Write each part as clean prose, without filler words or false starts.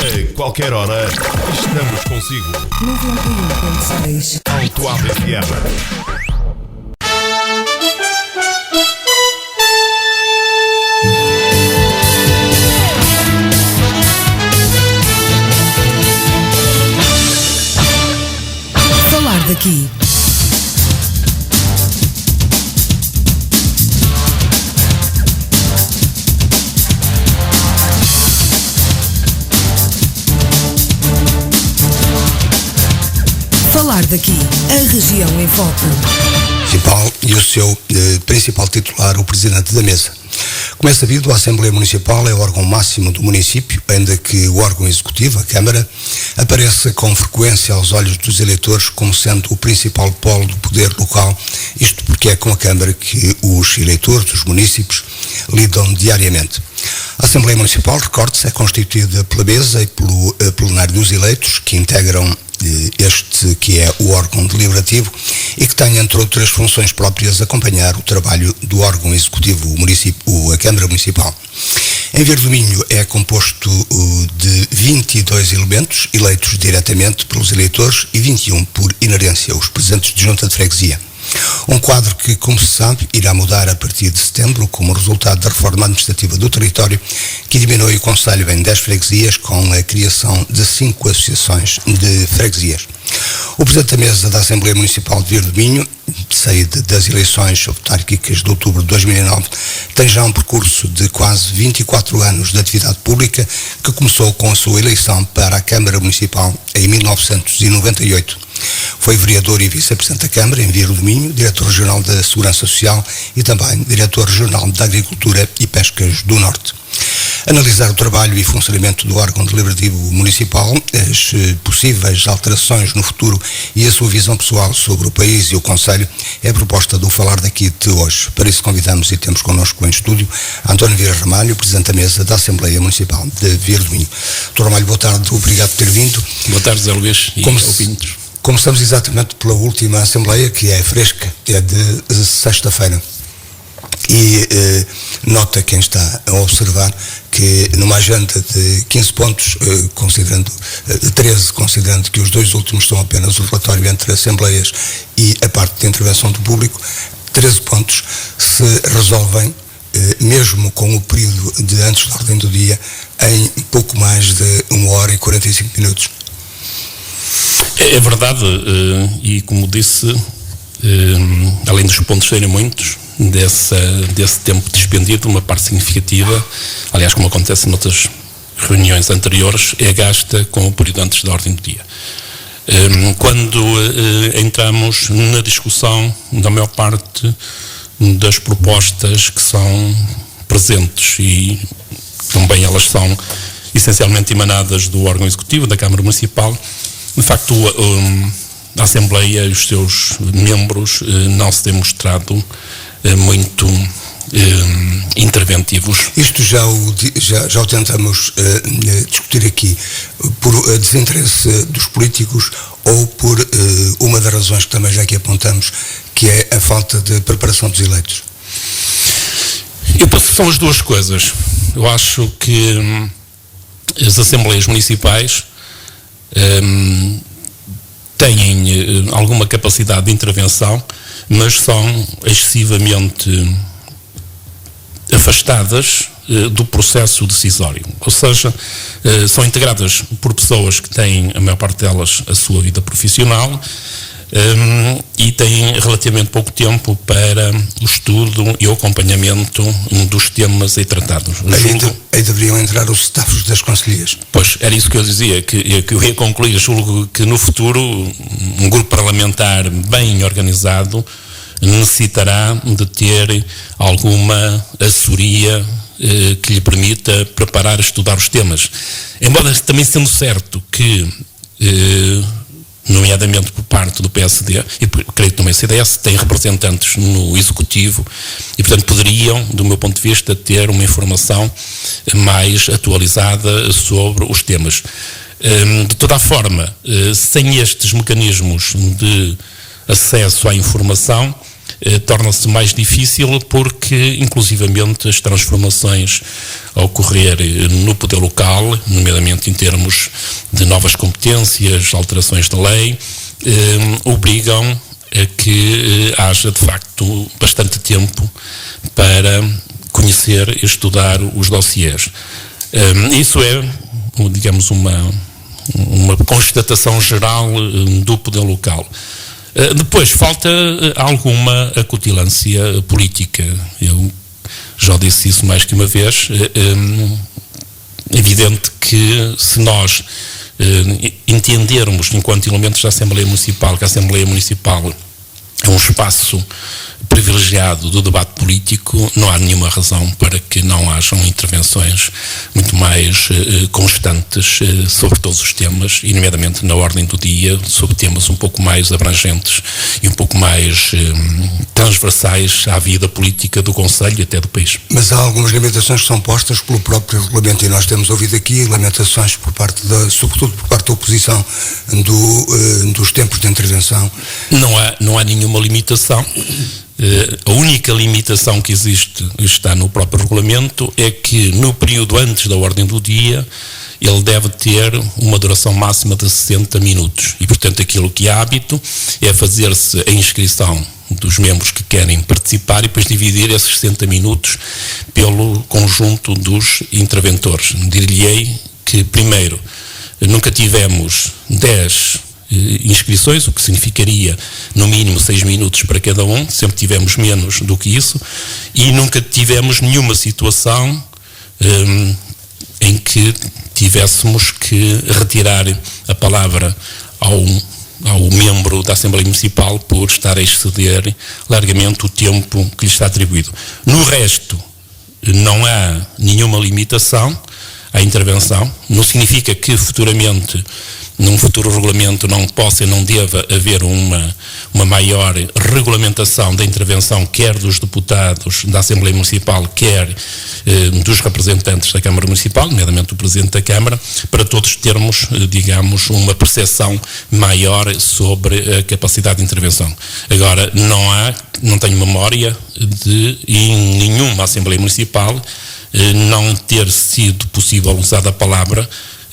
A qualquer hora, estamos consigo. 91.6 Alto FM. Falar daqui. Falar daqui, a região em foco. Municipal e o seu principal titular, o Presidente da Mesa. Como é sabido, a Assembleia Municipal é o órgão máximo do município, ainda que o órgão executivo, a Câmara, apareça com frequência aos olhos dos eleitores como sendo o principal polo do poder local, isto porque é com a Câmara que os eleitores dos municípios lidam diariamente. A Assembleia Municipal, recorde-se, é constituída pela mesa e pelo plenário dos eleitos, que integram este que é o órgão deliberativo e que tem, entre outras funções próprias, acompanhar o trabalho do órgão executivo, a Câmara Municipal. Em Verde do Minho é composto de 22 elementos eleitos diretamente pelos eleitores e 21 por inerência, os presidentes de junta de freguesia. Um quadro que, como se sabe, irá mudar a partir de setembro como resultado da reforma administrativa do território, que diminui o concelho em 10 freguesias com a criação de 5 associações de freguesias. O Presidente da Mesa da Assembleia Municipal de Verde do Minho, saída das eleições autárquicas de outubro de 2009, tem já um percurso de quase 24 anos de atividade pública, que começou com a sua eleição para a Câmara Municipal em 1998. Foi vereador e vice-presidente da Câmara em Verde do Minho, diretor regional da Segurança Social e também diretor regional da Agricultura e Pescas do Norte. Analisar o trabalho e funcionamento do órgão deliberativo municipal, as possíveis alterações no futuro e a sua visão pessoal sobre o país e o concelho é a proposta do Falar daqui de hoje. Para isso convidamos e temos connosco em estúdio António Vieira Ramalho, Presidente da Mesa da Assembleia Municipal de Verde do Minho. Dr. Ramalho, boa tarde, obrigado por ter vindo. Boa tarde, Zé Luís e ouvintes. Começamos exatamente pela última Assembleia, que é fresca, é de sexta-feira. E nota quem está a observar que numa agenda de 15 pontos, considerando 13, considerando que os dois últimos são apenas o relatório entre assembleias e a parte de intervenção do público, 13 pontos se resolvem, mesmo com o período de antes da ordem do dia, em pouco mais de 1 hora e 45 minutos. É verdade, e como disse, além dos pontos serem muitos, desse tempo despendido, uma parte significativa, aliás, como acontece noutras reuniões anteriores, é gasta com o período antes da ordem do dia. Quando entramos na discussão da maior parte das propostas que são presentes, e também elas são essencialmente emanadas do órgão executivo, da Câmara Municipal, de facto a Assembleia e os seus membros não se têm mostrado muito interventivos. Isto já o tentamos discutir aqui, por desinteresse dos políticos ou por uma das razões que também já aqui apontamos, que é a falta de preparação dos eleitos? Eu penso que são as duas coisas. Eu acho que as Assembleias Municipais têm alguma capacidade de intervenção, mas são excessivamente afastadas do processo decisório. Ou seja, são integradas por pessoas que têm, a maior parte delas, a sua vida profissional e têm relativamente pouco tempo para o estudo e o acompanhamento dos temas aí tratados. Aí deveriam entrar os staffs das conselheiras. Pois, era isso que eu dizia, que eu ia concluir. Julgo que no futuro um grupo parlamentar bem organizado necessitará de ter alguma assessoria que lhe permita preparar e estudar os temas. Embora também sendo certo que nomeadamente por parte do PSD, e creio que também o CDS, tem representantes no Executivo e, portanto, poderiam, do meu ponto de vista, ter uma informação mais atualizada sobre os temas. De toda a forma, sem estes mecanismos de acesso à informação, torna-se mais difícil porque, inclusivamente, as transformações a ocorrer no poder local, nomeadamente nomeadamente em termos de novas competências, alterações da lei, obrigam a que haja de facto bastante tempo para conhecer e estudar os dossiês. Isso é, digamos, uma constatação geral do poder local. Depois, falta alguma acutilância política. Eu já disse isso mais que uma vez. É evidente que se nós entendermos, enquanto elementos da Assembleia Municipal, que a Assembleia Municipal é um espaço privilegiado do debate político, não há nenhuma razão para que não hajam intervenções muito mais constantes sobre todos os temas, e nomeadamente na ordem do dia, sobre temas um pouco mais abrangentes e um pouco mais transversais à vida política do Conselho e até do país. Mas há algumas limitações que são postas pelo próprio regulamento, e nós temos ouvido aqui lamentações sobretudo por parte da oposição, dos tempos de intervenção. Não há nenhuma limitação. A única limitação que existe, está no próprio regulamento, é que no período antes da ordem do dia ele deve ter uma duração máxima de 60 minutos e, portanto, aquilo que é hábito é fazer-se a inscrição dos membros que querem participar e depois dividir esses 60 minutos pelo conjunto dos interventores. Dir-lhe-ei que, primeiro, nunca tivemos 10 inscrições, o que significaria no mínimo 6 minutos para cada um, sempre tivemos menos do que isso, e nunca tivemos nenhuma situação em que tivéssemos que retirar a palavra ao membro da Assembleia Municipal por estar a exceder largamente o tempo que lhe está atribuído. No resto, não há nenhuma limitação à intervenção. Não significa que futuramente, num futuro regulamento, não possa e não deva haver uma maior regulamentação da intervenção, quer dos deputados da Assembleia Municipal, quer dos representantes da Câmara Municipal, nomeadamente do Presidente da Câmara, para todos termos, digamos, uma percepção maior sobre a capacidade de intervenção. Agora, não tenho memória de, em nenhuma Assembleia Municipal, não ter sido possível usar a palavra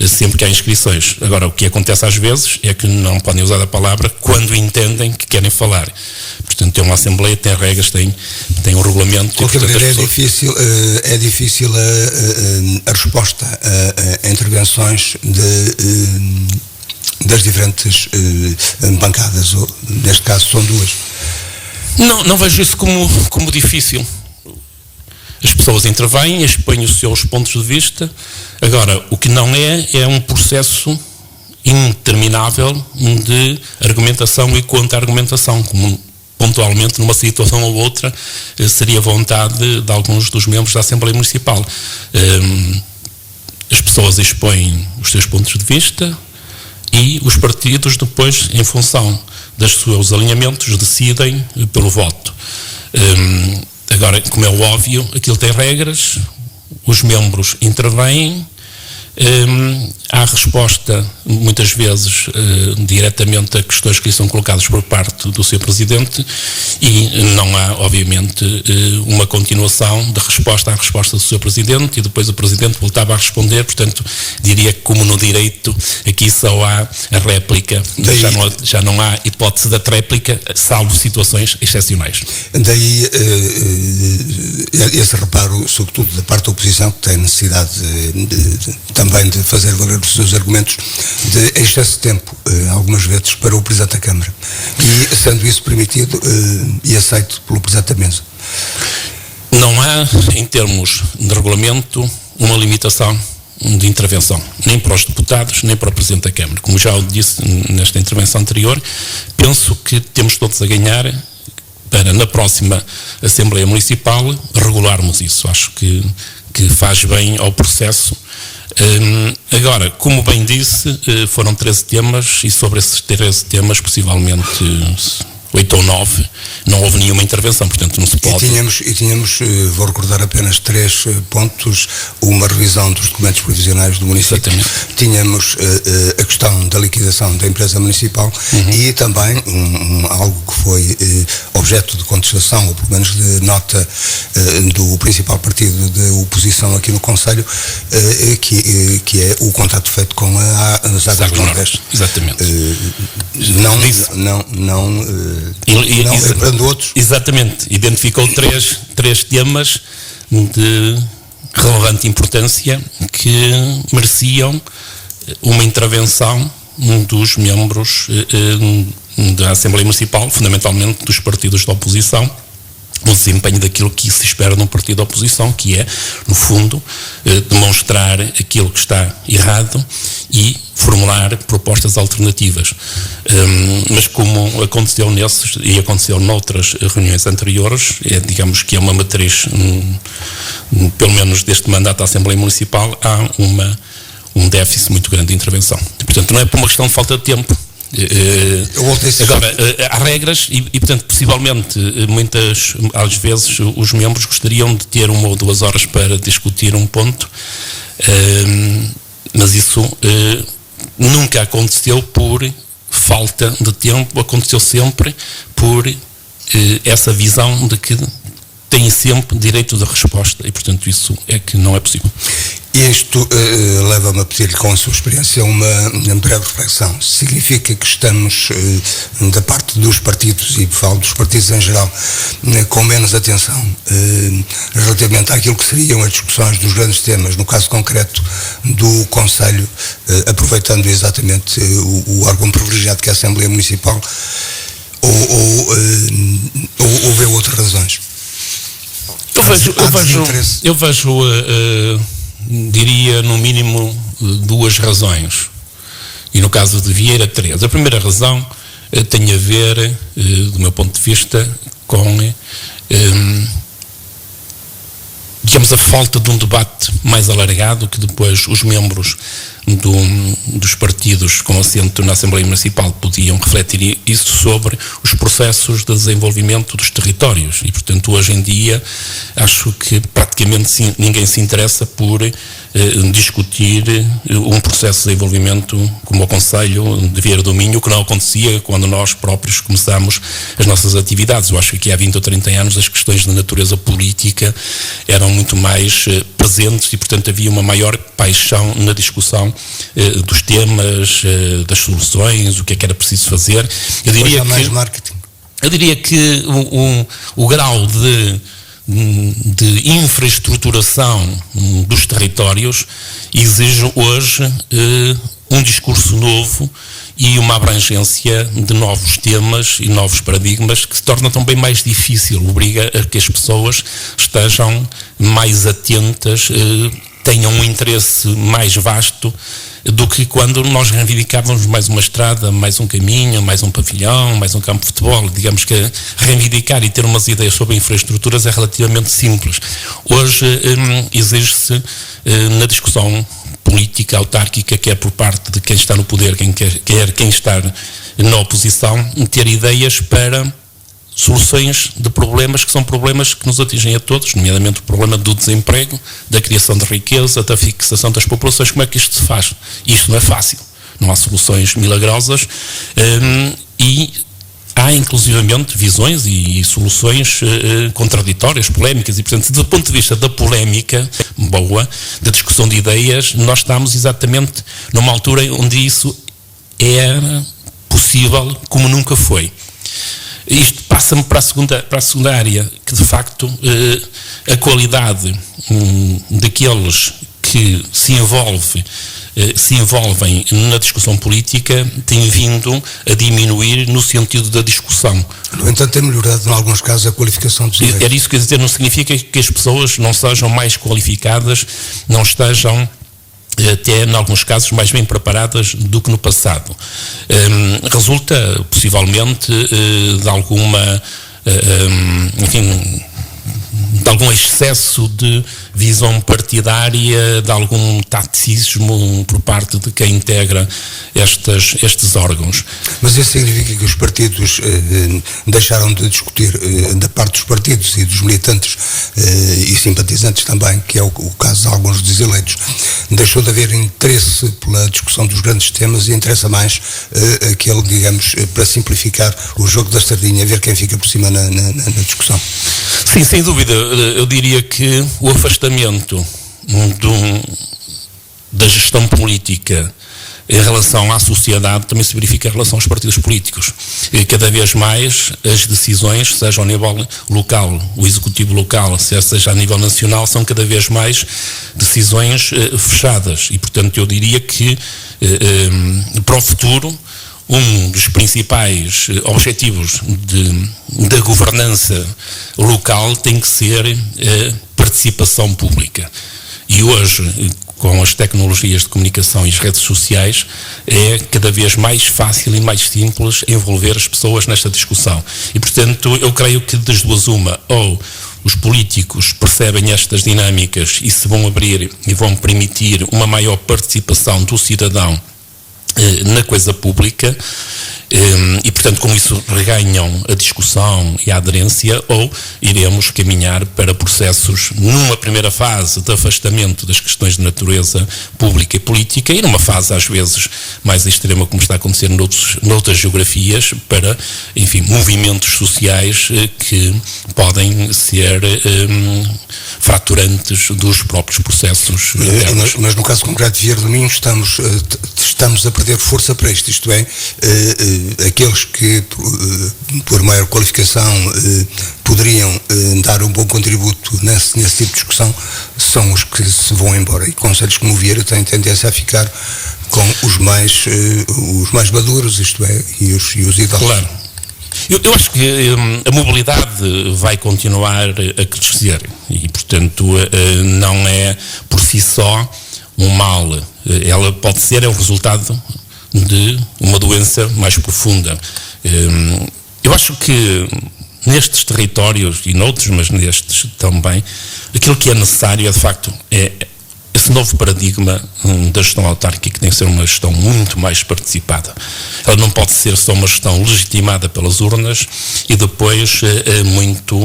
sempre que há inscrições. Agora, o que acontece às vezes é que não podem usar a palavra quando entendem que querem falar. Portanto, tem uma Assembleia, tem regras, tem um regulamento. De qualquer maneira, é difícil a resposta a intervenções das diferentes bancadas, ou neste caso são duas. Não vejo isso como difícil. As pessoas intervêm, expõem os seus pontos de vista. Agora, o que não é um processo interminável de argumentação e contra-argumentação, como pontualmente numa situação ou outra seria vontade de alguns dos membros da Assembleia Municipal. As pessoas expõem os seus pontos de vista e os partidos depois, em função dos seus alinhamentos, decidem pelo voto. Agora, como é óbvio, aquilo tem regras, os membros intervêm, há resposta, muitas vezes, diretamente a questões que lhe são colocadas por parte do seu Presidente, e não há, obviamente, uma continuação de resposta à resposta do seu Presidente, e depois o Presidente voltava a responder. Portanto, diria que, como no direito, aqui só há a réplica, já não há hipótese da tréplica, salvo situações excepcionais. Daí esse reparo, sobretudo da parte da oposição, que tem necessidade também de fazer valer os seus argumentos, de excesso de tempo, algumas vezes, para o Presidente da Câmara. E, sendo isso permitido e aceito pelo Presidente da Mesa. Não há, em termos de regulamento, uma limitação de intervenção, nem para os deputados, nem para o Presidente da Câmara. Como já o disse nesta intervenção anterior, penso que temos todos a ganhar para, na próxima Assembleia Municipal, regularmos isso. Acho que faz bem ao processo. Agora, como bem disse, foram 13 temas, e sobre esses 13 temas, possivelmente 8 ou 9 não houve nenhuma intervenção, portanto não se pode... E tínhamos, vou recordar apenas 3 pontos, uma revisão dos documentos provisionais do município. Exatamente. Tínhamos a questão da liquidação da empresa municipal e também algo que foi objeto de contestação, ou pelo menos de nota do principal partido de oposição aqui no Conselho, que é o contrato feito com as Águas do Nordeste. Exatamente. Não lembrando outros. Exatamente. Identificou três temas de relevante importância que mereciam uma intervenção dos membros da Assembleia Municipal, fundamentalmente dos partidos da oposição, o desempenho daquilo que se espera num partido da oposição, que é, no fundo, demonstrar aquilo que está errado e formular propostas alternativas. Mas como aconteceu nesses e aconteceu noutras reuniões anteriores, digamos que é uma matriz, pelo menos deste mandato da Assembleia Municipal, há um déficit muito grande de intervenção. Portanto, não é por uma questão de falta de tempo. Agora, há regras e, portanto, possivelmente, às vezes, os membros gostariam de ter 1 ou 2 horas para discutir um ponto, mas isso nunca aconteceu por falta de tempo, aconteceu sempre por essa visão de que têm sempre direito de resposta e, portanto, isso é que não é possível. E isto leva-me a pedir-lhe, com a sua experiência, uma breve reflexão. Significa que estamos, da parte dos partidos, e falo dos partidos em geral, com menos atenção relativamente àquilo que seriam as discussões dos grandes temas, no caso concreto do Conselho, aproveitando exatamente o órgão privilegiado que é a Assembleia Municipal, ou vê outras razões? Eu vejo diria no mínimo 2 razões, e no caso de Vieira 3. A primeira razão tem a ver, do meu ponto de vista, com digamos, a falta de um debate mais alargado, que depois os membros dos partidos com assento na Assembleia Municipal podiam refletir isso sobre os processos de desenvolvimento dos territórios. E, portanto, hoje em dia, acho que praticamente ninguém se interessa por discutir um processo de desenvolvimento como o Conselho de Vieira do Minho, que não acontecia quando nós próprios começámos as nossas atividades. Eu acho que aqui há 20 ou 30 anos as questões de natureza política eram muito mais presentes e, portanto, havia uma maior paixão na discussão dos temas, das soluções, o que é que era preciso fazer. Eu diria que o grau de infraestruturação dos territórios exige hoje um discurso novo e uma abrangência de novos temas e novos paradigmas que se torna também mais difícil, obriga a que as pessoas estejam mais atentas, tenham um interesse mais vasto do que quando nós reivindicávamos mais uma estrada, mais um caminho, mais um pavilhão, mais um campo de futebol. Digamos que reivindicar e ter umas ideias sobre infraestruturas é relativamente simples. Hoje exige-se na discussão política autárquica, que é por parte de quem está no poder, quem está na oposição, ter ideias para soluções de problemas que são problemas que nos atingem a todos, nomeadamente o problema do desemprego, da criação de riqueza, da fixação das populações. Como é que isto se faz? Isto não é fácil. Não há soluções milagrosas e há inclusivamente visões e soluções contraditórias, polémicas, e portanto, do ponto de vista da polémica boa, da discussão de ideias, nós estamos exatamente numa altura onde isso era possível como nunca foi. Isto passa-me para a segunda área, que de facto a qualidade daqueles que se envolvem na discussão política tem vindo a diminuir no sentido da discussão. No entanto, tem melhorado em alguns casos a qualificação dos ideias. Era isso que eu ia dizer, não significa que as pessoas não sejam mais qualificadas, não estejam até, em alguns casos, mais bem preparadas do que no passado. Resulta, possivelmente, de alguma, enfim, de algum excesso de visão partidária, de algum taticismo por parte de quem integra estes órgãos. Mas isso significa que os partidos deixaram de discutir, da parte dos partidos e dos militantes e simpatizantes também, que é o caso de alguns dos eleitos, deixou de haver interesse pela discussão dos grandes temas e interessa mais aquele, digamos, para simplificar o jogo da sardinha, ver quem fica por cima na discussão. Sim, sem dúvida. Eu diria que o afastamento da gestão política em relação à sociedade também se verifica em relação aos partidos políticos. E cada vez mais as decisões, seja ao nível local, o executivo local, seja a nível nacional, são cada vez mais decisões fechadas. E, portanto, eu diria que para o futuro, um dos principais objetivos da governança local tem que ser a participação pública. E hoje, com as tecnologias de comunicação e as redes sociais, é cada vez mais fácil e mais simples envolver as pessoas nesta discussão. E, portanto, eu creio que das duas uma, ou os políticos percebem estas dinâmicas e se vão abrir e vão permitir uma maior participação do cidadão na coisa pública, e portanto com isso reganham a discussão e a aderência, ou iremos caminhar para processos numa primeira fase de afastamento das questões de natureza pública e política, e numa fase às vezes mais extrema, como está a acontecer noutras geografias, para, enfim, movimentos sociais que podem ser fraturantes dos próprios processos. Mas no caso concreto de Vieira do Minho estamos a perder força para isto é, aqueles que por maior qualificação poderiam dar um bom contributo nesse tipo de discussão são os que se vão embora, e conselhos como o Vieira têm tendência a ficar com os mais maduros, isto é, e os idosos. Claro. Eu acho que a mobilidade vai continuar a crescer e, portanto, não é por si só um mal. Ela pode ser o resultado de uma doença mais profunda. Eu acho que nestes territórios e noutros, mas nestes também, aquilo que é necessário é, de facto, esse novo paradigma da gestão autárquica, que tem que ser uma gestão muito mais participada. Ela não pode ser só uma gestão legitimada pelas urnas e depois muito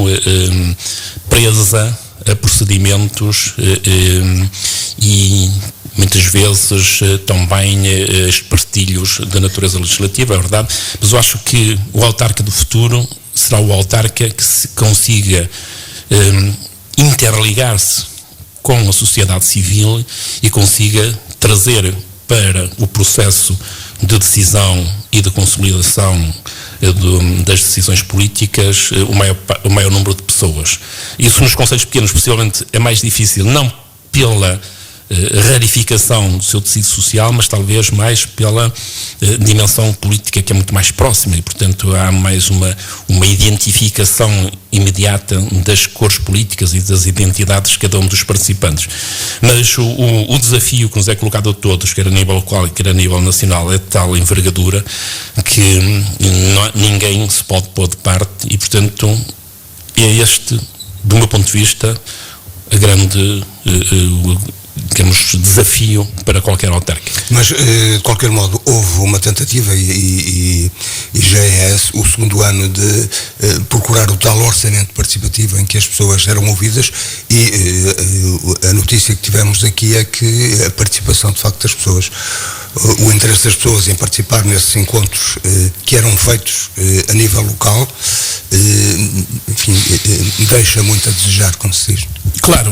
presa a procedimentos e muitas vezes também espartilhos da natureza legislativa, é verdade, mas eu acho que o autarca do futuro será o autarca que se consiga interligar-se com a sociedade civil e consiga trazer para o processo de decisão e de consolidação das decisões políticas o maior número de pessoas. Isso nos concelhos pequenos possivelmente é mais difícil, não pela rarificação do seu tecido social, mas talvez mais pela dimensão política, que é muito mais próxima, e portanto há mais uma identificação imediata das cores políticas e das identidades de cada um dos participantes. Mas o desafio que nos é colocado a todos, quer a nível local, quer a nível nacional, é de tal envergadura que ninguém se pode pôr de parte, e portanto é este, do meu ponto de vista, a grande digamos, desafio para qualquer autarca. Mas, de qualquer modo, houve uma tentativa e já é o segundo ano de procurar o tal orçamento participativo em que as pessoas eram ouvidas, e a notícia que tivemos aqui é que a participação, de facto, das pessoas, o interesse das pessoas em participar nesses encontros que eram feitos a nível local, enfim, deixa muito a desejar, como se diz. Claro.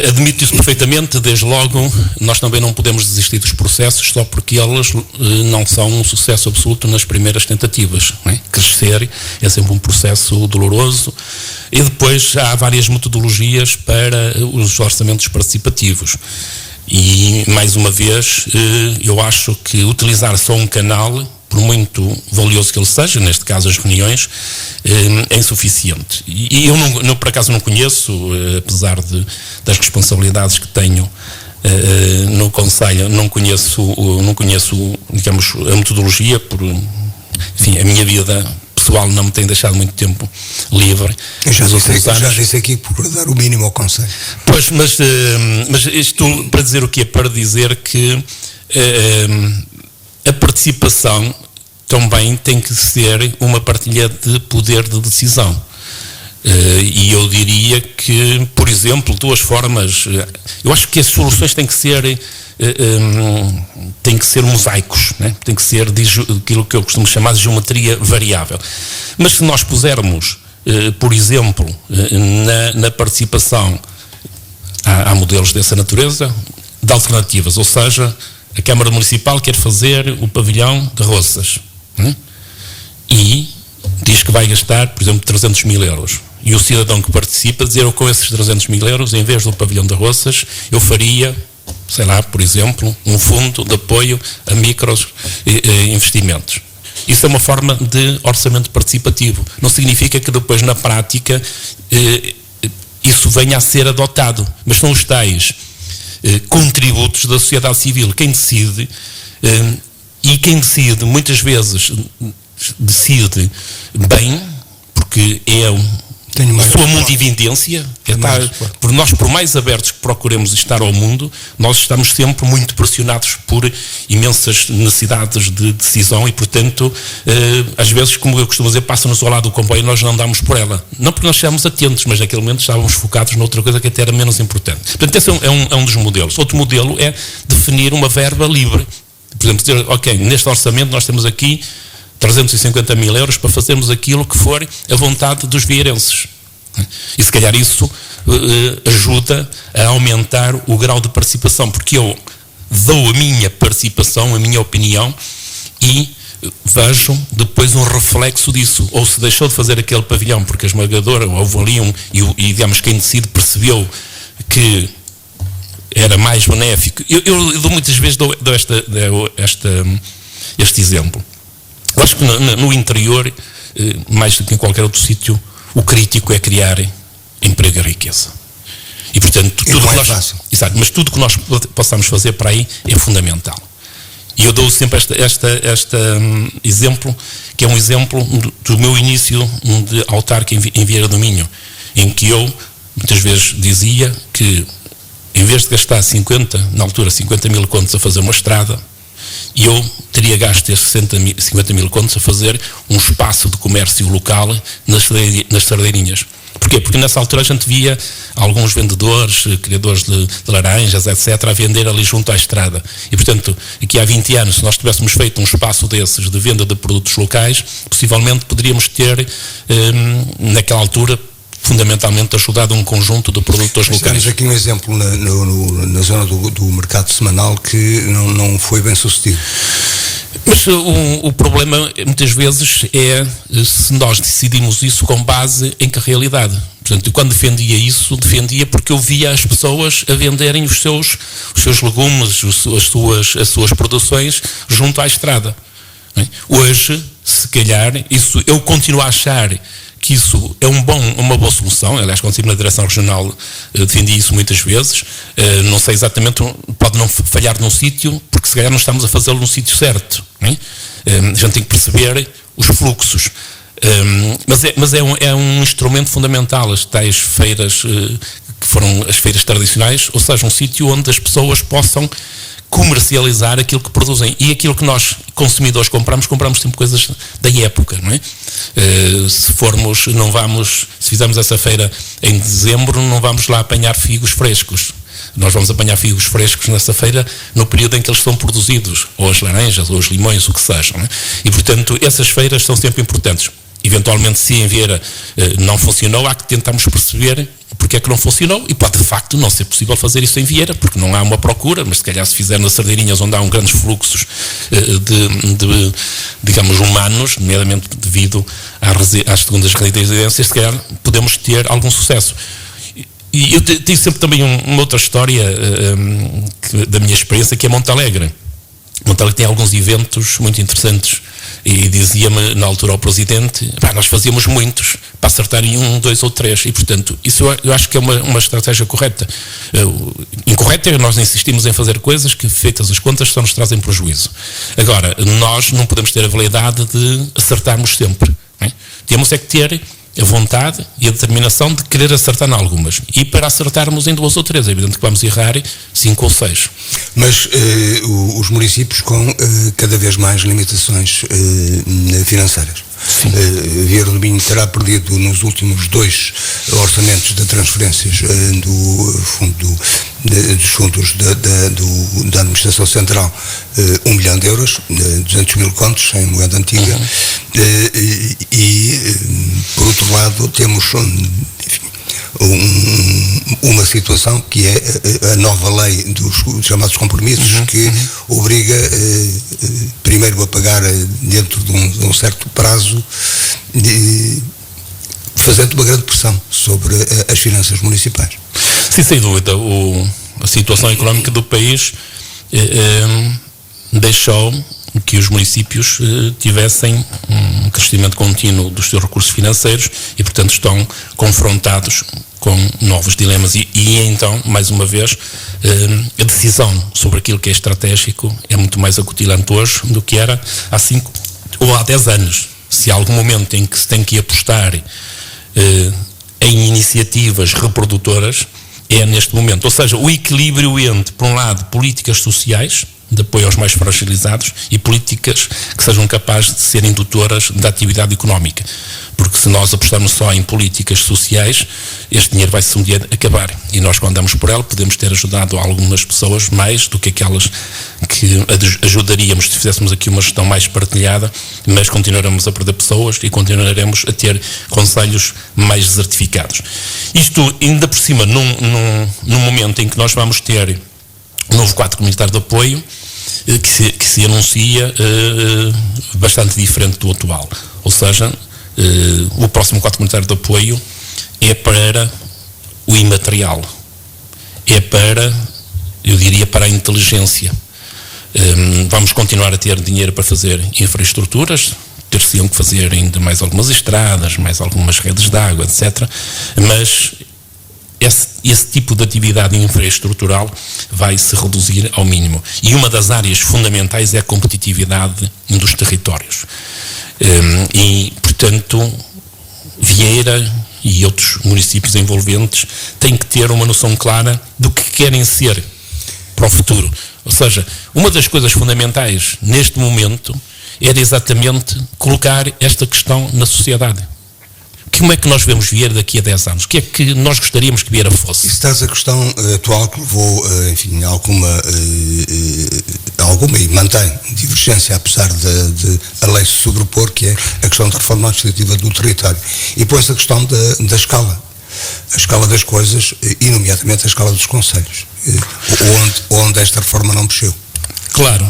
Admito isso perfeitamente. Desde logo, nós também não podemos desistir dos processos só porque eles não são um sucesso absoluto nas primeiras tentativas, não é? Crescer é sempre um processo doloroso, e depois há várias metodologias para os orçamentos participativos. E, mais uma vez, eu acho que utilizar só um canal, por muito valioso que ele seja, neste caso as reuniões, é insuficiente. E eu por acaso não conheço, apesar das responsabilidades que tenho no Conselho, não conheço, digamos, a metodologia, enfim, a minha vida pessoal não me tem deixado muito tempo livre. Eu já disse aqui por dar o mínimo ao Conselho. Pois, mas isto para dizer o quê? Para dizer que a participação também tem que ser uma partilha de poder de decisão. E eu diria que, por exemplo, duas formas. Eu acho que as soluções têm que ser mosaicos, né? Tem que ser aquilo que eu costumo chamar de geometria variável. Mas se nós pusermos, por exemplo, na participação, há modelos dessa natureza, de alternativas, ou seja, a Câmara Municipal quer fazer o pavilhão de Roças, né? E diz que vai gastar, por exemplo, 300 mil euros. E o cidadão que participa dizer, eu com esses 300 mil euros, em vez do pavilhão de Roças, eu faria, sei lá, por exemplo, um fundo de apoio a micros investimentos. Isso é uma forma de orçamento participativo. Não significa que depois, na prática, isso venha a ser adotado. Mas são os tais contributos da sociedade civil. Quem decide, e quem decide, muitas vezes, decide bem, porque é a sua mundividência, por nós, por mais abertos que procuremos estar ao mundo, nós estamos sempre muito pressionados por imensas necessidades de decisão e, portanto, às vezes, como eu costumo dizer, passa-nos ao lado do comboio e nós não andamos por ela. Não porque nós estamos atentos, mas naquele momento estávamos focados noutra coisa que até era menos importante. Portanto, esse é um dos modelos. Outro modelo é definir uma verba livre. Por exemplo, dizer, ok, neste orçamento nós temos aqui 350 mil euros para fazermos aquilo que for a vontade dos vieirenses. E se calhar isso ajuda a aumentar o grau de participação, porque eu dou a minha participação, a minha opinião, e vejo depois um reflexo disso. Ou se deixou de fazer aquele pavilhão porque a esmagadora, ou houve ali e digamos quem decide percebeu que era mais benéfico. Eu muitas vezes dou este exemplo. Eu acho que no interior, mais do que em qualquer outro sítio, o crítico é criar emprego e riqueza. E, portanto, mas tudo que nós possamos fazer para aí é fundamental. E eu dou sempre este exemplo, que é um exemplo do meu início de autarca em Vieira do Minho, em que eu, muitas vezes, dizia que, em vez de gastar 50 mil contos a fazer uma estrada, eu teria gasto esses 50 mil contos a fazer um espaço de comércio local nas Sardeirinhas. Porquê? Porque nessa altura a gente via alguns vendedores, criadores de laranjas, etc., a vender ali junto à estrada. E, portanto, aqui há 20 anos, se nós tivéssemos feito um espaço desses de venda de produtos locais, possivelmente poderíamos ter, naquela altura, fundamentalmente ajudado um conjunto de produtores locais. Temos aqui um exemplo na zona do mercado semanal que não foi bem sucedido. Mas o problema muitas vezes é se nós decidimos isso com base em que realidade. Portanto, quando defendia porque eu via as pessoas a venderem os seus legumes, as suas produções junto à estrada. Hoje, se calhar, eu continuo a achar que isso é uma boa solução. Aliás, quando estive na direção regional, defendi isso muitas vezes. Não sei exatamente, pode não falhar num sítio, porque se calhar não estamos a fazê-lo no sítio certo. A gente tem que perceber os fluxos. Mas é um instrumento fundamental, as tais feiras, que foram as feiras tradicionais, ou seja, um sítio onde as pessoas possam comercializar aquilo que produzem. E aquilo que nós, consumidores, compramos sempre coisas da época, não é? Se fizermos essa feira em dezembro, não vamos lá apanhar figos frescos. Nós vamos apanhar figos frescos nessa feira no período em que eles são produzidos, ou as laranjas, ou os limões, o que seja, não é? E, portanto, essas feiras são sempre importantes. Eventualmente, se em Vieira não funcionou, há que tentarmos perceber porque é que não funcionou, e pode de facto não ser possível fazer isso em Vieira, porque não há uma procura, mas se calhar se fizer nas Sardeirinhas, onde há grandes fluxos digamos, humanos, nomeadamente devido às segundas residências, se calhar podemos ter algum sucesso. E eu tenho sempre também uma outra história da minha experiência, que é Montalegre. Montalegre tem alguns eventos muito interessantes. E dizia-me na altura ao Presidente, nós fazíamos muitos para acertar em 1, 2 ou 3, e portanto isso eu acho que é uma estratégia correta. Incorreta é nós insistimos em fazer coisas que, feitas as contas, só nos trazem prejuízo. Agora, nós não podemos ter a validade de acertarmos sempre. não é? Temos é que ter a vontade e a determinação de querer acertar em algumas. E para acertarmos em 2 ou 3, é evidente que vamos errar 5 ou 6. Mas os municípios com cada vez mais limitações financeiras. Vieira do Minho terá perdido nos últimos 2 orçamentos de transferências dos fundos da Administração Central 1 milhão de euros, 200 mil contos em moeda antiga, por outro lado temos uma situação que é a nova lei dos chamados compromissos, que obriga primeiro a pagar dentro de um certo prazo, fazendo uma grande pressão sobre as finanças municipais. Sim, sem dúvida. A situação económica do país deixou que os municípios tivessem um crescimento contínuo dos seus recursos financeiros e, portanto, estão confrontados com novos dilemas e então, mais uma vez, a decisão sobre aquilo que é estratégico é muito mais acutilante hoje do que era há 5 ou há 10 anos. Se há algum momento em que se tem que apostar em iniciativas reprodutoras, é neste momento. Ou seja, o equilíbrio entre, por um lado, políticas sociais de apoio aos mais fragilizados e políticas que sejam capazes de ser indutoras da atividade económica. Porque se nós apostarmos só em políticas sociais, este dinheiro vai-se um dia acabar. E nós, quando andamos por ela, podemos ter ajudado algumas pessoas mais do que aquelas que ajudaríamos se fizéssemos aqui uma gestão mais partilhada, mas continuaremos a perder pessoas e continuaremos a ter conselhos mais desertificados. Isto, ainda por cima, num momento em que nós vamos ter um novo quadro comunitário de apoio que se anuncia bastante diferente do atual. Ou seja, o próximo quadro comunitário de apoio é para o imaterial, é para, eu diria, para a inteligência. Vamos continuar a ter dinheiro para fazer infraestruturas, ter-se-ão que fazer ainda mais algumas estradas, mais algumas redes de água, etc. Mas esse tipo de atividade infraestrutural vai se reduzir ao mínimo. E uma das áreas fundamentais é a competitividade dos territórios. E, portanto, Vieira e outros municípios envolventes têm que ter uma noção clara do que querem ser para o futuro. Ou seja, uma das coisas fundamentais neste momento era exatamente colocar esta questão na sociedade. Como é que nós vemos Vieira daqui a 10 anos? O que é que nós gostaríamos que Vieira fosse? Isso traz a questão atual que levou, enfim, alguma e mantém divergência, apesar de a lei se sobrepor, que é a questão da reforma administrativa do território. E põe-se a questão da escala. A escala das coisas, e nomeadamente a escala dos concelhos, onde esta reforma não mexeu. Claro.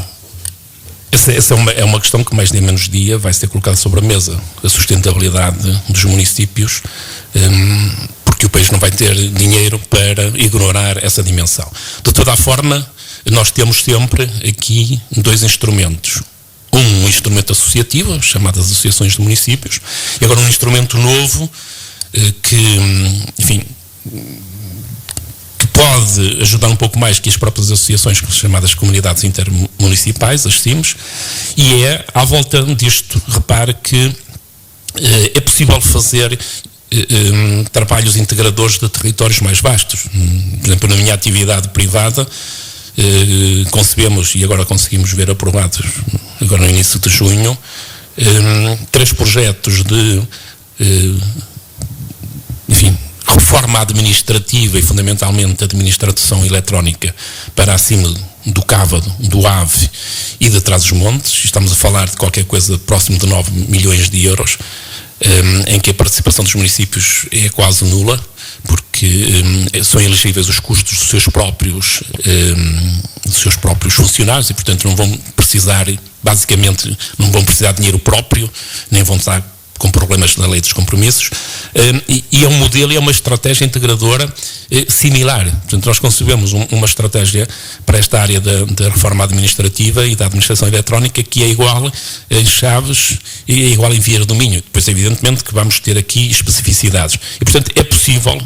Essa é uma questão que mais nem menos dia vai ser colocada sobre a mesa. A sustentabilidade dos municípios, porque o país não vai ter dinheiro para ignorar essa dimensão. De toda a forma, nós temos sempre aqui 2 instrumentos. Um instrumento associativo, chamado as associações de municípios, e agora um instrumento novo que, enfim, pode ajudar um pouco mais que as próprias associações chamadas comunidades intermunicipais, as CIMs, e é, à volta disto, repare que é possível fazer trabalhos integradores de territórios mais vastos. Por exemplo, na minha atividade privada, concebemos, e agora conseguimos ver aprovados, agora no início de junho, 3 projetos de, enfim, reforma administrativa e fundamentalmente administração eletrónica para acima do Cávado, do Ave e de Trás-os-Montes. Estamos a falar de qualquer coisa próximo de 9 milhões de euros, em que a participação dos municípios é quase nula, porque são elegíveis os custos dos seus próprios funcionários e, portanto, não vão precisar, basicamente, não vão precisar de dinheiro próprio, nem vão estar com problemas na lei dos compromissos, e é um modelo e é uma estratégia integradora similar. Portanto, nós concebemos uma estratégia para esta área da reforma administrativa e da administração eletrónica que é igual em Chaves e é igual em Vieira do Minho. Depois, evidentemente, que vamos ter aqui especificidades. E, portanto, é possível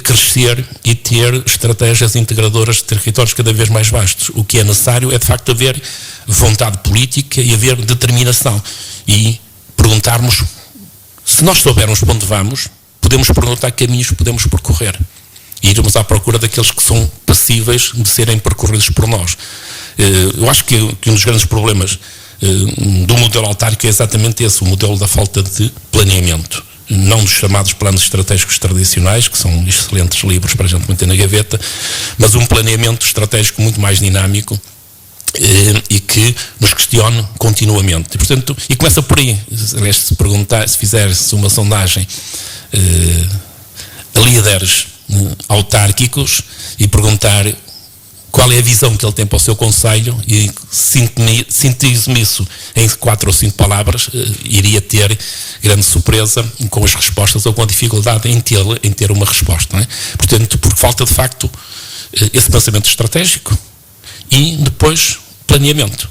crescer e ter estratégias integradoras de territórios cada vez mais vastos. O que é necessário é, de facto, haver vontade política e haver determinação. E perguntarmos se nós soubermos para onde vamos, podemos perguntar que caminhos podemos percorrer e irmos à procura daqueles que são passíveis de serem percorridos por nós. Eu acho que um dos grandes problemas do modelo autárquico é exatamente esse, o modelo da falta de planeamento. Não dos chamados planos estratégicos tradicionais, que são excelentes livros para a gente meter na gaveta, mas um planeamento estratégico muito mais dinâmico e que nos questione continuamente. E, portanto, e começa por aí. Se fizer-se uma sondagem a líderes autárquicos e perguntar qual é a visão que ele tem para o seu concelho e sintetizo-me isso em 4 ou 5 palavras, iria ter grande surpresa com as respostas ou com a dificuldade em ter uma resposta, não é? Portanto, por falta de facto esse pensamento estratégico e depois planeamento.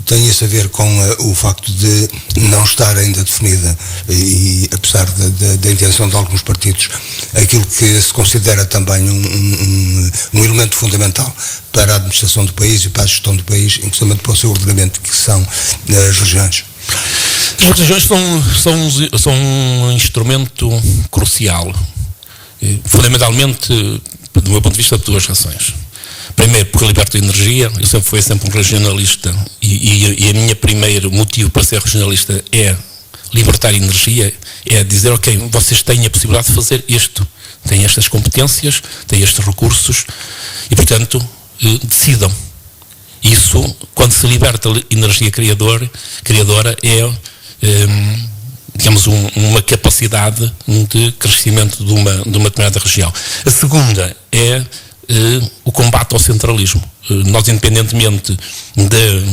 Tem isso a ver com o facto de não estar ainda definida, e apesar da intenção de alguns partidos, aquilo que se considera também um elemento fundamental para a administração do país e para a gestão do país, inclusive para o seu ordenamento, que são as regiões. As regiões são um instrumento crucial, fundamentalmente, do meu ponto de vista, por 2 razões. Primeiro, porque liberta energia. Eu fui sempre um regionalista e a minha primeiro motivo para ser regionalista é libertar energia, é dizer, ok, vocês têm a possibilidade de fazer isto, têm estas competências, têm estes recursos e, portanto, decidam. Isso, quando se liberta energia criadora é, digamos, uma capacidade de crescimento de uma determinada região. A segunda é o combate ao centralismo. Nós, independentemente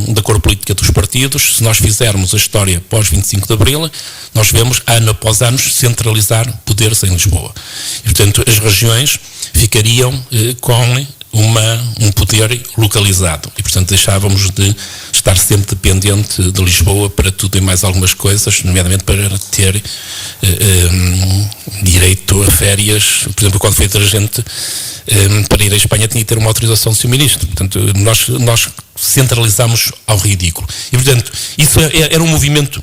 da cor política dos partidos, se nós fizermos a história pós 25 de Abril, nós vemos, ano após ano, centralizar poderes em Lisboa. E, portanto, as regiões ficariam com um poder localizado. E, portanto, deixávamos de estar sempre dependente de Lisboa para tudo e mais algumas coisas, nomeadamente para ter direito a férias. Por exemplo, quando foi dirigente, para ir à Espanha tinha que ter uma autorização do seu ministro. Portanto, nós centralizamos ao ridículo. E, portanto, isso era um movimento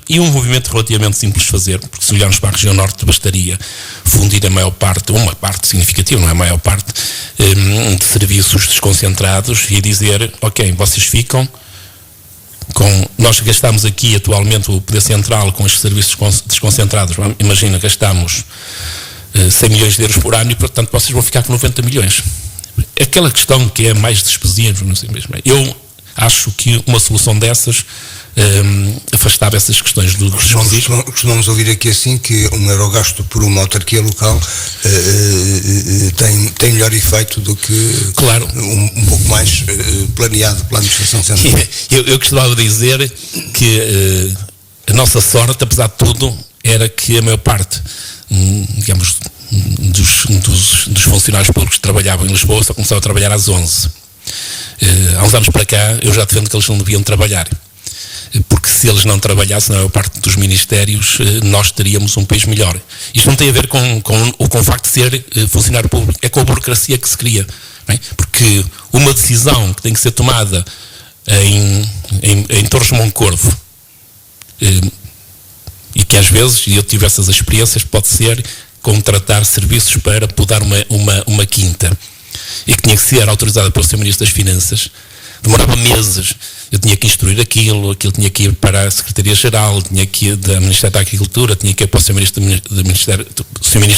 relativamente simples de fazer, porque se olharmos para a região norte, bastaria fundir uma parte significativa, não é a maior parte, de serviços desconcentrados e dizer, ok, vocês ficam com... Nós gastamos aqui atualmente o poder central com os serviços desconcentrados, imagina, gastamos 100 milhões de euros por ano e, portanto, vocês vão ficar com 90 milhões. Aquela questão que é mais despesiva, não sei mesmo. Eu acho que uma solução dessas afastava essas questões do despesismo. Costumamos ouvir aqui assim que um euro gasto por uma autarquia local tem melhor efeito do que, claro, um pouco mais planeado pela administração central. Eu costumava dizer que a nossa sorte, apesar de tudo, era que a maior parte, digamos, dos funcionários públicos que trabalhavam em Lisboa só começaram a trabalhar às 11. Há uns anos para cá eu já defendo que eles não deviam trabalhar, porque se eles não trabalhassem, a maior parte dos ministérios, nós teríamos um país melhor. Isto não tem a ver com o facto de ser funcionário público, é com a burocracia que se cria, não é? Porque uma decisão que tem que ser tomada em Torres Moncorvo, e que às vezes, e eu tive essas experiências, pode ser contratar serviços para podar uma quinta, e que tinha que ser autorizada pelo Sr. Ministro das Finanças, demorava meses. Eu tinha que instruir aquilo tinha que ir para a Secretaria-Geral, tinha que ir da Ministério da Agricultura, tinha que ir para o Sr. Ministro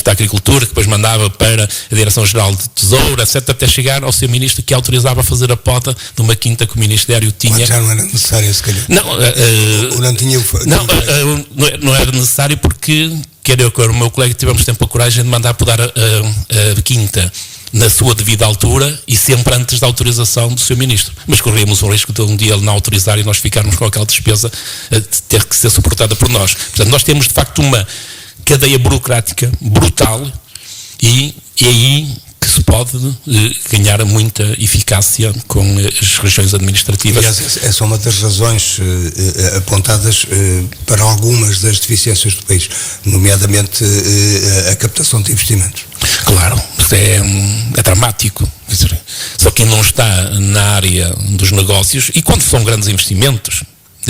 da Agricultura, que depois mandava para a Direção-Geral de Tesouro, etc., até chegar ao Sr. Ministro que autorizava a fazer a poda de uma quinta que o Ministério tinha. Mas já não era necessário, se calhar. Não era necessário porque, quer eu, quer o meu colega, tivemos sempre a coragem de mandar podar a quinta na sua devida altura e sempre antes da autorização do Sr. Ministro. Mas corríamos o risco de um dia ele não autorizar e nós ficarmos com aquela despesa de ter que ser suportada por nós. Portanto, nós temos de facto uma cadeia burocrática brutal e é aí que se pode ganhar muita eficácia com as regiões administrativas. Aliás, essa é uma das razões apontadas para algumas das deficiências do país, nomeadamente a captação de investimentos. Claro, é dramático. Quer dizer, só quem não está na área dos negócios, e quando são grandes investimentos,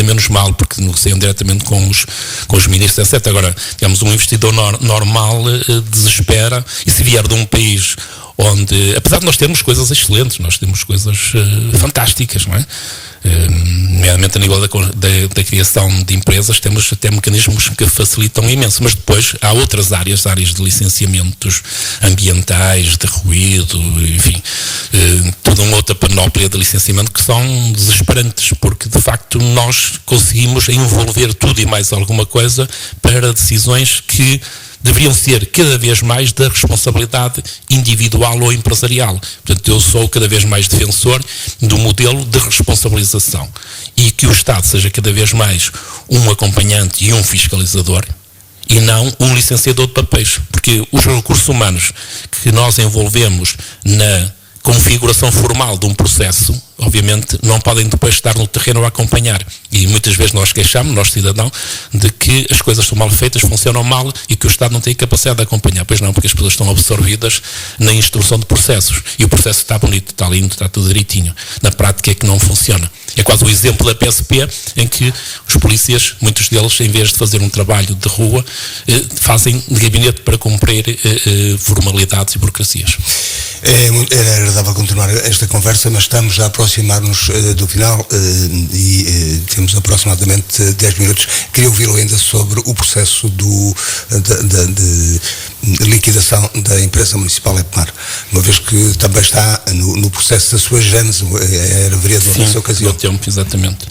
menos mal, porque negociam diretamente com os ministros, etc. Agora, digamos, um investidor normal desespera, e se vier de um país onde, apesar de nós termos coisas excelentes, nós temos coisas fantásticas, não é? Nomeadamente a nível da criação de empresas, temos até mecanismos que facilitam imenso, mas depois há outras áreas de licenciamentos ambientais, de ruído, enfim, toda uma outra panóplia de licenciamento que são desesperantes, porque de facto nós conseguimos envolver tudo e mais alguma coisa para decisões que deveriam ser cada vez mais da responsabilidade individual ou empresarial. Portanto, eu sou cada vez mais defensor do modelo de responsabilização e que o Estado seja cada vez mais um acompanhante e um fiscalizador e não um licenciador de papéis, porque os recursos humanos que nós envolvemos na configuração formal de um processo, obviamente, não podem depois estar no terreno a acompanhar. E muitas vezes nós queixamos, nós cidadãos, de que as coisas são mal feitas, funcionam mal e que o Estado não tem capacidade de acompanhar. Pois não, porque as pessoas estão absorvidas na instrução de processos. E o processo está bonito, está lindo, está tudo direitinho. Na prática é que não funciona. É quase o exemplo da PSP, em que os polícias, muitos deles, em vez de fazer um trabalho de rua, fazem de gabinete para cumprir formalidades e burocracias. Era agradável continuar esta conversa, mas estamos a aproximar-nos do final e temos aproximadamente 10 minutos. Queria ouvi-lo ainda sobre o processo de liquidação da empresa municipal EPMAR, uma vez que também está no processo da sua gênese, era vereador nessa ocasião. Sim, tempo, exatamente.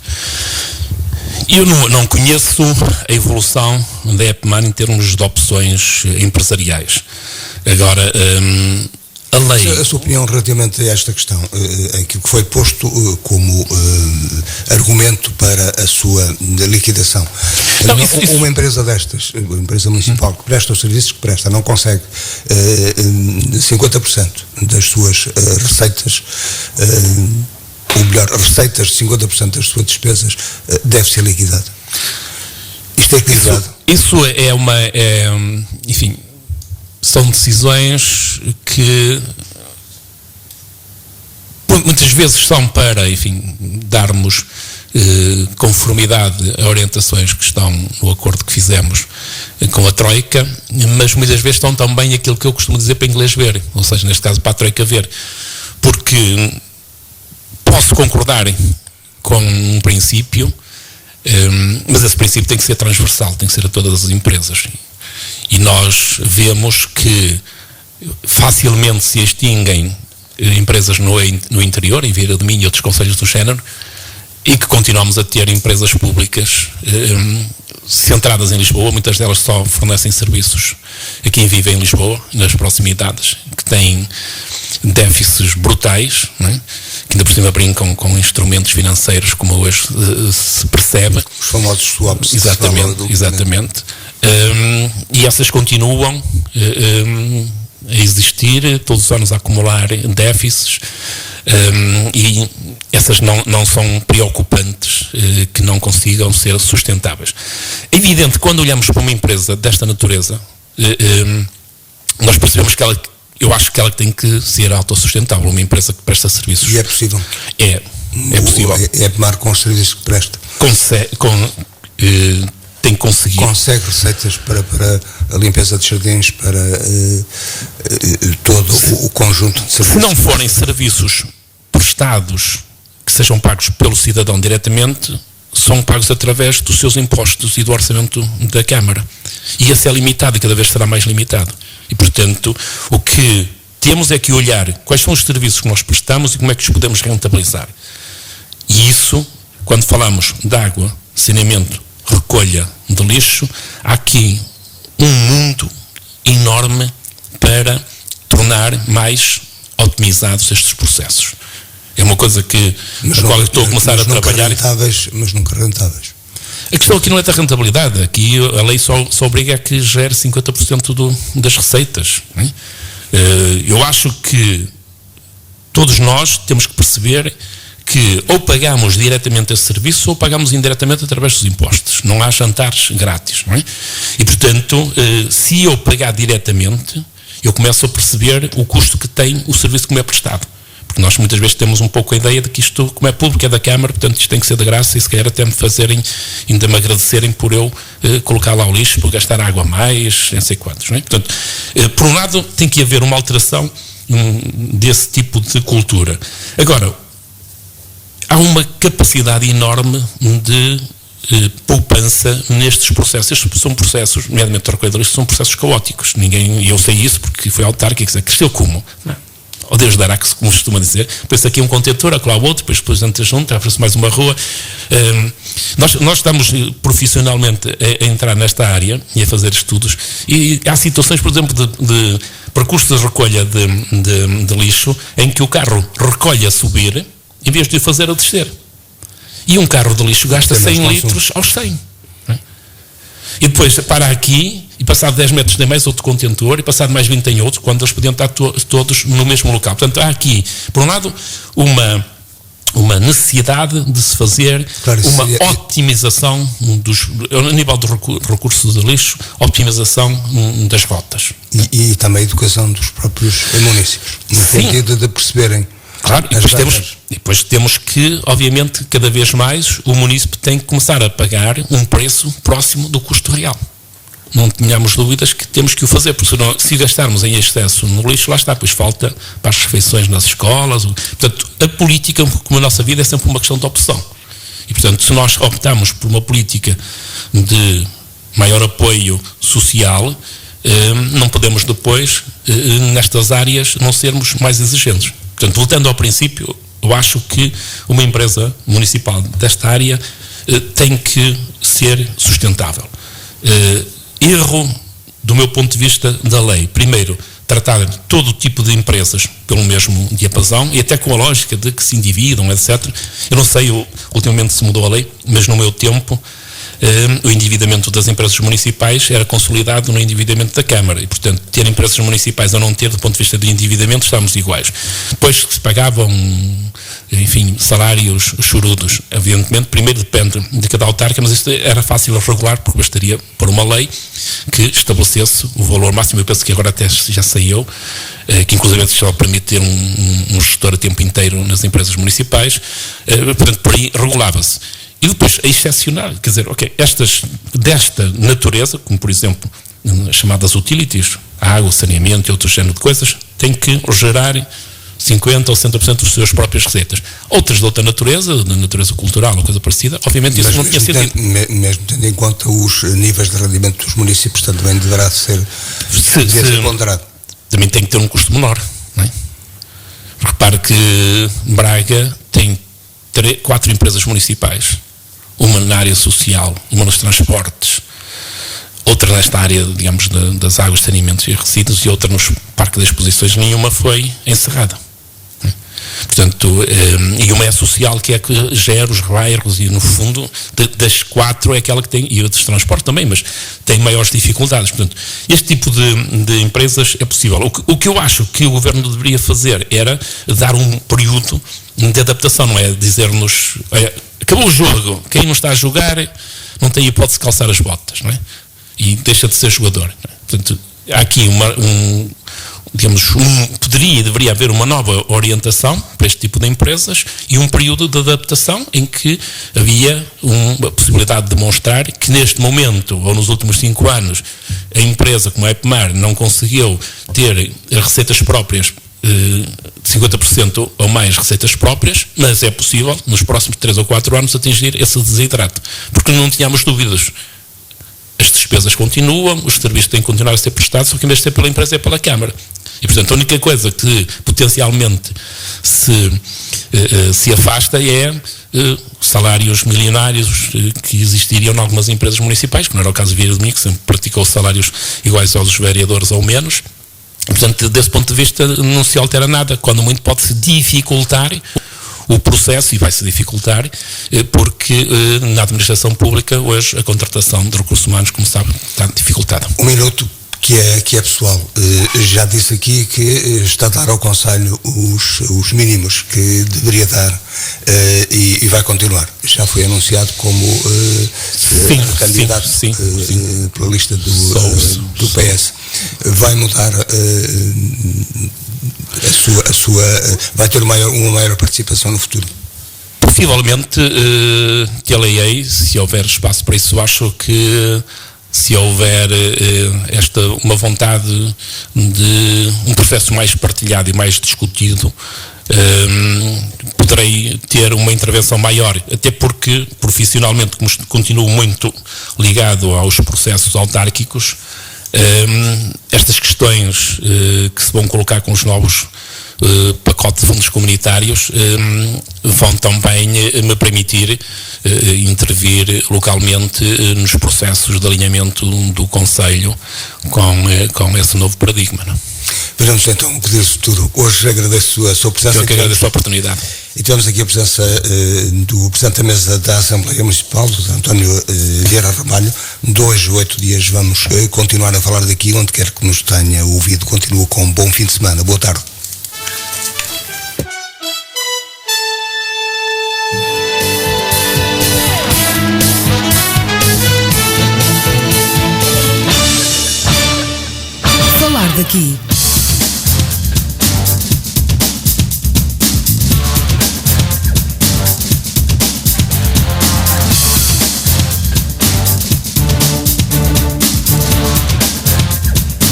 Eu não conheço a evolução da EPMAR em termos de opções empresariais. Agora, a lei... A sua opinião relativamente a esta questão, aquilo que foi posto como argumento para a sua liquidação. Não, uma empresa destas, uma empresa municipal que presta os serviços que presta, não consegue 50% das suas receitas, ou melhor, receitas de 50% das suas despesas, deve ser liquidada. Isto é equilibrado. Isso enfim, são decisões que muitas vezes são para, enfim, darmos conformidade a orientações que estão no acordo que fizemos com a Troika, mas muitas vezes estão também aquilo que eu costumo dizer para o inglês ver, ou seja, neste caso para a Troika ver, porque posso concordar com um princípio, mas esse princípio tem que ser transversal, tem que ser a todas as empresas. E nós vemos que facilmente se extinguem empresas no interior, em Vieira de Minho e outros concelhos do género, e que continuamos a ter empresas públicas centradas em Lisboa, muitas delas só fornecem serviços a quem vive em Lisboa, nas proximidades, que têm déficits brutais, não é? Que ainda por cima brincam com instrumentos financeiros, como hoje se percebe. Os famosos swaps. Exatamente. E essas continuam a existir, todos os anos a acumular déficits, e essas não são preocupantes, que não consigam ser sustentáveis. É evidente que quando olhamos para uma empresa desta natureza, nós percebemos que eu acho que ela tem que ser autossustentável, uma empresa que presta serviços. E é possível? É possível. É EPMAR com os serviços que presta. Tem conseguido. Consegue receitas para a limpeza de jardins, para todo o conjunto de serviços. Se não forem serviços prestados que sejam pagos pelo cidadão diretamente, são pagos através dos seus impostos e do orçamento da Câmara. E esse é limitado e cada vez será mais limitado. E, portanto, o que temos é que olhar quais são os serviços que nós prestamos e como é que os podemos rentabilizar. E isso, quando falamos de água, saneamento, recolha de lixo, há aqui um mundo enorme para tornar mais otimizados estes processos. É uma coisa a qual eu estou a começar a trabalhar. Mas nunca rentáveis. A questão aqui não é da rentabilidade, aqui a lei só obriga a que gere 50% das receitas. Não é? Eu acho que todos nós temos que perceber que ou pagamos diretamente esse serviço ou pagamos indiretamente através dos impostos. Não há jantares grátis, não é? E, portanto, se eu pagar diretamente, eu começo a perceber o custo que tem o serviço que me é prestado. Porque nós muitas vezes temos um pouco a ideia de que isto, como é público, é da Câmara, portanto isto tem que ser de graça, e se calhar até ainda me agradecerem por eu colocar lá o lixo, por gastar água a mais, não sei quantos, não é? Portanto, por um lado tem que haver uma alteração desse tipo de cultura. Agora, há uma capacidade enorme de poupança nestes processos. Estes são processos, nomeadamente a recolha de lixo, são processos caóticos. E eu sei isso porque foi autárquico, quer dizer, cresceu como? Ou Deus dará, que se costuma dizer. Depois aqui um contentor, acolá outro, depois entra junto, abre-se mais uma rua. Nós estamos profissionalmente a entrar nesta área e a fazer estudos, e há situações, por exemplo, de percursos de recolha de lixo em que o carro recolhe a subir em vez de o fazer a descer. E um carro de lixo gasta 100 litros aos 100. Não é? E depois para aqui, e passado 10 metros tem mais outro contentor, e passado mais 20 tem outro, quando eles podiam estar todos no mesmo local. Portanto, há aqui, por um lado, uma necessidade de se fazer uma otimização a nível de recursos de lixo, optimização das rotas. E também a educação dos próprios municípios, no sentido de perceberem. Claro, e depois temos que, obviamente, cada vez mais o município tem que começar a pagar um preço próximo do custo real. Não tenhamos dúvidas que temos que o fazer, porque se gastarmos em excesso no lixo, lá está, pois falta para as refeições nas escolas. Portanto, a política, como a nossa vida, é sempre uma questão de opção. E, portanto, se nós optamos por uma política de maior apoio social, não podemos depois, nestas áreas, não sermos mais exigentes. Portanto, voltando ao princípio, eu acho que uma empresa municipal desta área tem que ser sustentável. Erro, do meu ponto de vista, da lei. Primeiro, tratar todo tipo de empresas pelo mesmo diapasão, e até com a lógica de que se endividam, etc. Eu não sei, ultimamente se mudou a lei, mas no meu tempo o endividamento das empresas municipais era consolidado no endividamento da Câmara, e portanto ter empresas municipais ou não ter, do ponto de vista de endividamento, estamos iguais. Depois que se pagavam, enfim, salários chorudos, evidentemente, primeiro depende de cada autarca, mas isto era fácil a regular, porque bastaria pôr uma lei que estabelecesse o valor máximo. Eu penso que agora até já saiu, que inclusive só permite ter um gestor a tempo inteiro nas empresas municipais, portanto por aí regulava-se. E depois, a excepcionar, quer dizer, estas desta natureza, como por exemplo, as chamadas utilities, água, saneamento e outro género de coisas, têm que gerar 50% ou 60% das suas próprias receitas. Outras de outra natureza, de natureza cultural ou coisa parecida, obviamente isso não tinha sentido. Mesmo tendo em conta os níveis de rendimento dos municípios, também deverá ser ponderado. Também tem que ter um custo menor, não é? Repare que Braga tem 4 empresas municipais, uma na área social, uma nos transportes, outra nesta área, digamos, das águas, saneamentos e resíduos, e outra nos parques de exposições. Nenhuma foi encerrada. Portanto, e uma é social, que é que gera os bairros, e no fundo das 4 é aquela que tem, e outros transportes também, mas tem maiores dificuldades. Portanto, este tipo de empresas é possível. O que eu acho que o Governo deveria fazer era dar um período de adaptação, não é dizer-nos, acabou o jogo, quem não está a jogar não tem hipótese de calçar as botas, não é? E deixa de ser jogador. Não é? Portanto, há aqui deveria haver uma nova orientação para este tipo de empresas e um período de adaptação em que havia uma possibilidade de demonstrar que neste momento, ou nos últimos 5 anos, a empresa como a EPMAR não conseguiu ter receitas próprias, 50% ou mais receitas próprias, mas é possível nos próximos 3 ou 4 anos atingir esse desidrato, porque não tínhamos dúvidas. As despesas continuam, os serviços têm que continuar a ser prestados, só que em vez de ser pela empresa é pela Câmara. E, portanto, a única coisa que potencialmente se afasta é salários milionários que existiriam em algumas empresas municipais, que não era o caso de Vieira de Minho, que sempre praticou salários iguais aos vereadores ou menos. E, portanto, desse ponto de vista não se altera nada, quando muito pode-se dificultar o processo, e vai-se dificultar, porque na administração pública hoje a contratação de recursos humanos, como sabe, está dificultada. Um minuto que é pessoal. Já disse aqui que está a dar ao Conselho os mínimos que deveria dar, e vai continuar. Já foi anunciado como candidato pela lista do PS. Vai mudar vai ter uma maior participação no futuro? Possivelmente tê-la-ei, se houver espaço para isso. Acho que se houver uma vontade de um processo mais partilhado e mais discutido, poderei ter uma intervenção maior, até porque profissionalmente, como continuo muito ligado aos processos autárquicos, estas questões que se vão colocar com os novos pacotes de fundos comunitários vão também me permitir intervir localmente nos processos de alinhamento do Conselho com esse novo paradigma. Não? Vejamos então o que diz o futuro. Hoje agradeço a sua presença. Eu que agradeço a oportunidade. E tivemos aqui a presença do Presidente da Mesa da Assembleia Municipal, do António Vieira Ramalho. 2 ou 8 dias vamos continuar a falar daqui, onde quer que nos tenha ouvido. Continuo com um bom fim de semana. Boa tarde. Falar daqui.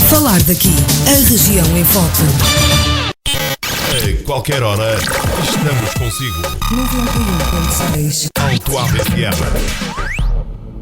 Falar daqui. A região em foco. A qualquer hora, estamos consigo. 91.6. Auto FM.